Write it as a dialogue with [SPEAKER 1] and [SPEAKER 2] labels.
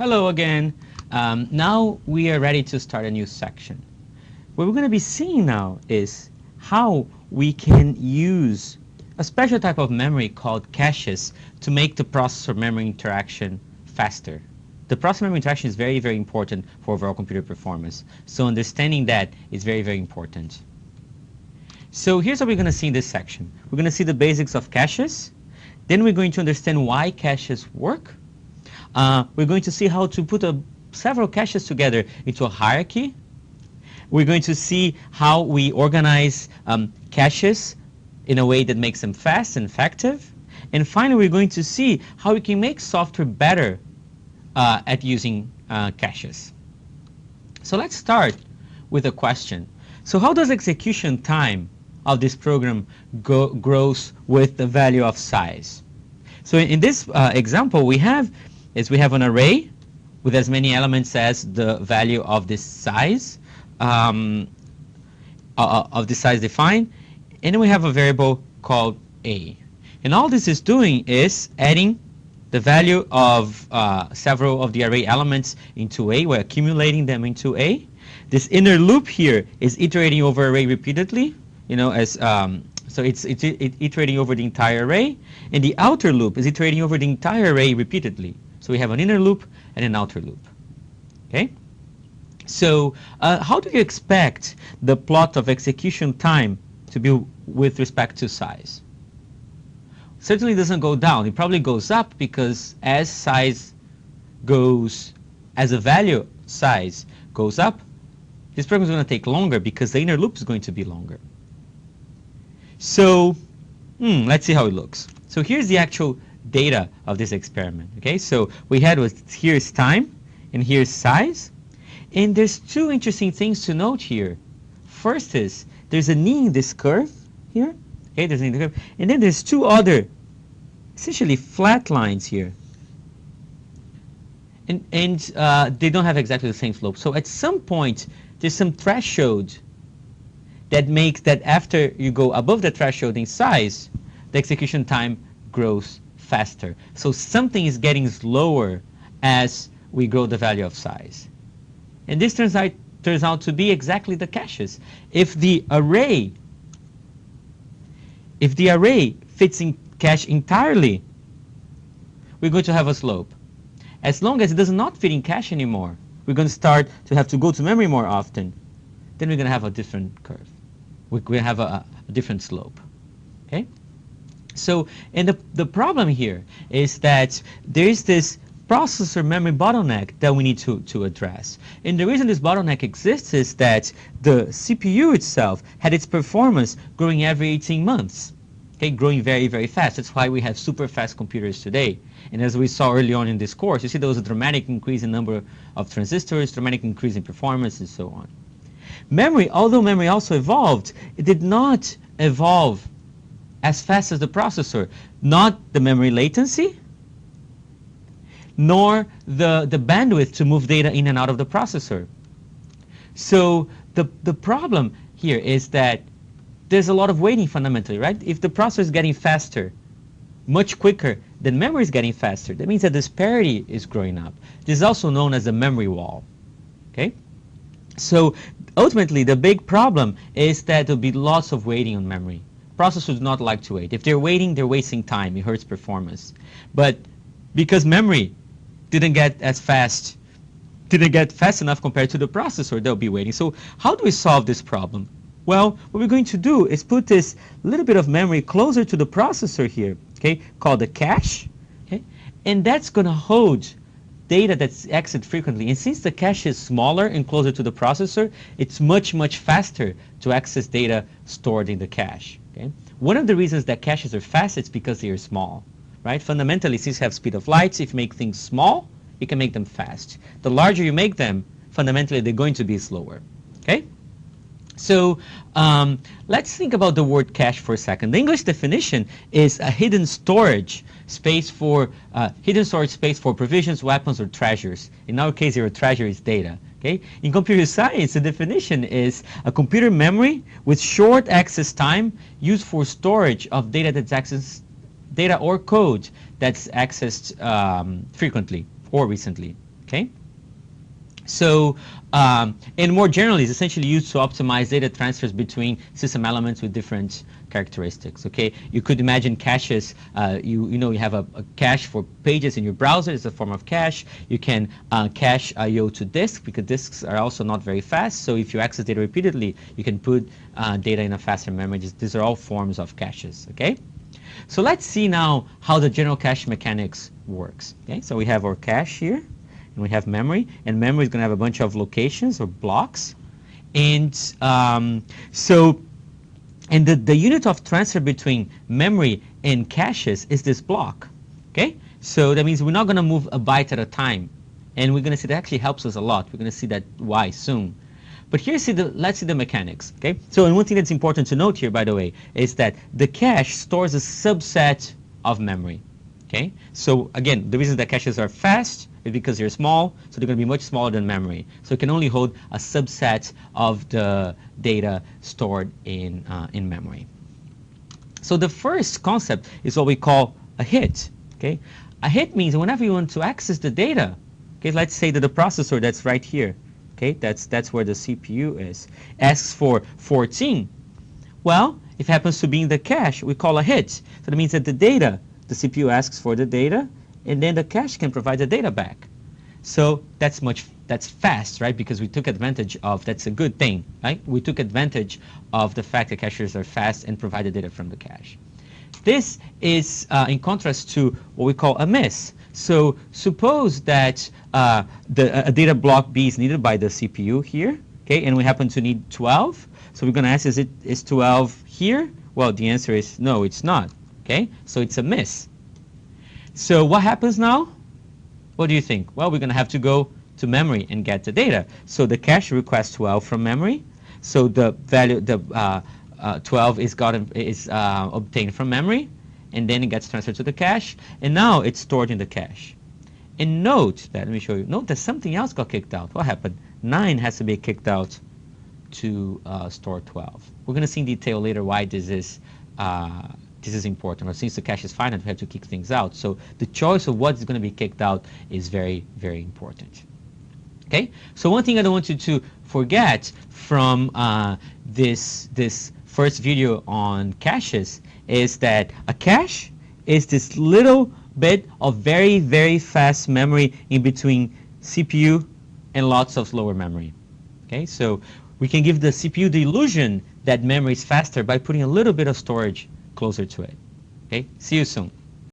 [SPEAKER 1] Hello again. Now we are ready to start a new section. What we're going to be seeing now is how we can use a special type of memory called caches to make the processor memory interaction faster. The processor memory interaction is very, very important for overall computer performance. So understanding that is very, very important. So here's what we're going to see in this section. We're going to see the basics of caches. Then we're going to understand why caches work. We're going to see how to put several caches together into a hierarchy. We're going to see how we organize caches in a way that makes them fast and effective. And finally, we're going to see how we can make software better at using caches. So let's start with a question. So how does execution time of this program grows with the value of size? So in this example, we have an array with as many elements as the value of this size defined, and then we have a variable called a. And all this is doing is adding the value of several of the array elements into a. We're accumulating them into a. This inner loop here is iterating over array repeatedly, so it's iterating over the entire array, and the outer loop is iterating over the entire array repeatedly. So we have an inner loop and an outer loop. Okay? So how do you expect the plot of execution time to be with respect to size? Certainly doesn't go down. It probably goes up because as a value size goes up, this program is going to take longer because the inner loop is going to be longer. So let's see how it looks. So here's the actual data of this experiment. Okay, so we had here's time and here's size, and there's two interesting things to note here. First is there's a knee in this curve here. Okay, there's a knee in the curve, and then there's two other essentially flat lines here, and they don't have exactly the same slope. So at some point there's some threshold that makes that after you go above the threshold in size, the execution time grows faster. So something is getting slower as we grow the value of size. And this turns out to be exactly the caches. If the array fits in cache entirely, we're going to have a slope. As long as it does not fit in cache anymore, we're going to start to have to go to memory more often. Then we're going to have a different curve. We have a different slope. Okay? So, and the problem here is that there is this processor memory bottleneck that we need to address. And the reason this bottleneck exists is that the CPU itself had its performance growing every 18 months. Okay, growing very, very fast. That's why we have super fast computers today. And as we saw early on in this course, you see there was a dramatic increase in number of transistors, dramatic increase in performance, and so on. Memory, although memory also evolved, it did not evolve as fast as the processor. Not the memory latency, nor the bandwidth to move data in and out of the processor. So the problem here is that there's a lot of waiting fundamentally, right? If the processor is getting faster, much quicker than memory is getting faster, that means that disparity is growing up. This is also known as the memory wall. Okay? So ultimately, the big problem is that there'll be lots of waiting on memory. Processors do not like to wait. If they're waiting, they're wasting time. It hurts performance. But because memory didn't get fast enough compared to the processor, they'll be waiting. So how do we solve this problem? Well, what we're going to do is put this little bit of memory closer to the processor here, okay, called a cache, okay, and that's going to hold data that's accessed frequently. And since the cache is smaller and closer to the processor, it's much, much faster to access data stored in the cache. Okay? One of the reasons that caches are fast is because they are small. Right? Fundamentally, since you have speed of light, if you make things small, you can make them fast. The larger you make them, fundamentally, they're going to be slower. Okay? So let's think about the word cache for a second. The English definition is a hidden storage space for provisions, weapons, or treasures. In our case, your treasure is data. Okay? In computer science, the definition is a computer memory with short access time used for storage of data that's accessed, data or code that's accessed frequently or recently. Okay. So, and more generally, it's essentially used to optimize data transfers between system elements with different characteristics. Okay, you could imagine caches. You have a cache for pages in your browser. It's a form of cache. You can cache I/O to disk because disks are also not very fast. So if you access data repeatedly, you can put data in a faster memory. These are all forms of caches. Okay. So let's see now how the general cache mechanics works. Okay, so we have our cache here. And we have memory, and memory is going to have a bunch of locations or blocks. And the unit of transfer between memory and caches is this block. Okay, so that means we're not going to move a byte at a time, and we're going to see that actually helps us a lot. We're going to see that why soon. But let's see the mechanics. Okay, so and one thing that's important to note here, by the way, is that the cache stores a subset of memory. Okay, so again, the reason that caches are fast is because they're small, so they're going to be much smaller than memory. So it can only hold a subset of the data stored in memory. So the first concept is what we call a hit. Okay, a hit means whenever you want to access the data. Okay, let's say that the processor that's right here. Okay, that's where the CPU is. Asks for 14. Well, if it happens to be in the cache, we call a hit. So that means that the CPU asks for the data, and then the cache can provide the data back. So that's fast, right? Because we took advantage of, that's a good thing, right? We took advantage of the fact that caches are fast and provide the data from the cache. This is in contrast to what we call a miss. So suppose that a data block B is needed by the CPU here, okay, and we happen to need 12. So we're going to ask, is 12 here? Well, the answer is no, it's not. Okay, so it's a miss. So what happens now? What do you think? Well, we're going to have to go to memory and get the data. So the cache requests 12 from memory. So the value, 12 is obtained from memory, and then it gets transferred to the cache, and now it's stored in the cache. And note that, let me show you. Note that something else got kicked out. What happened? 9 has to be kicked out to store 12. We're going to see in detail later why this is important. Or since the cache is finite, we have to kick things out. So the choice of what is going to be kicked out is very, very important. Okay. So one thing I don't want you to forget from this first video on caches is that a cache is this little bit of very, very fast memory in between CPU and lots of slower memory. Okay. So we can give the CPU the illusion that memory is faster by putting a little bit of storage closer to it. Okay, see you soon.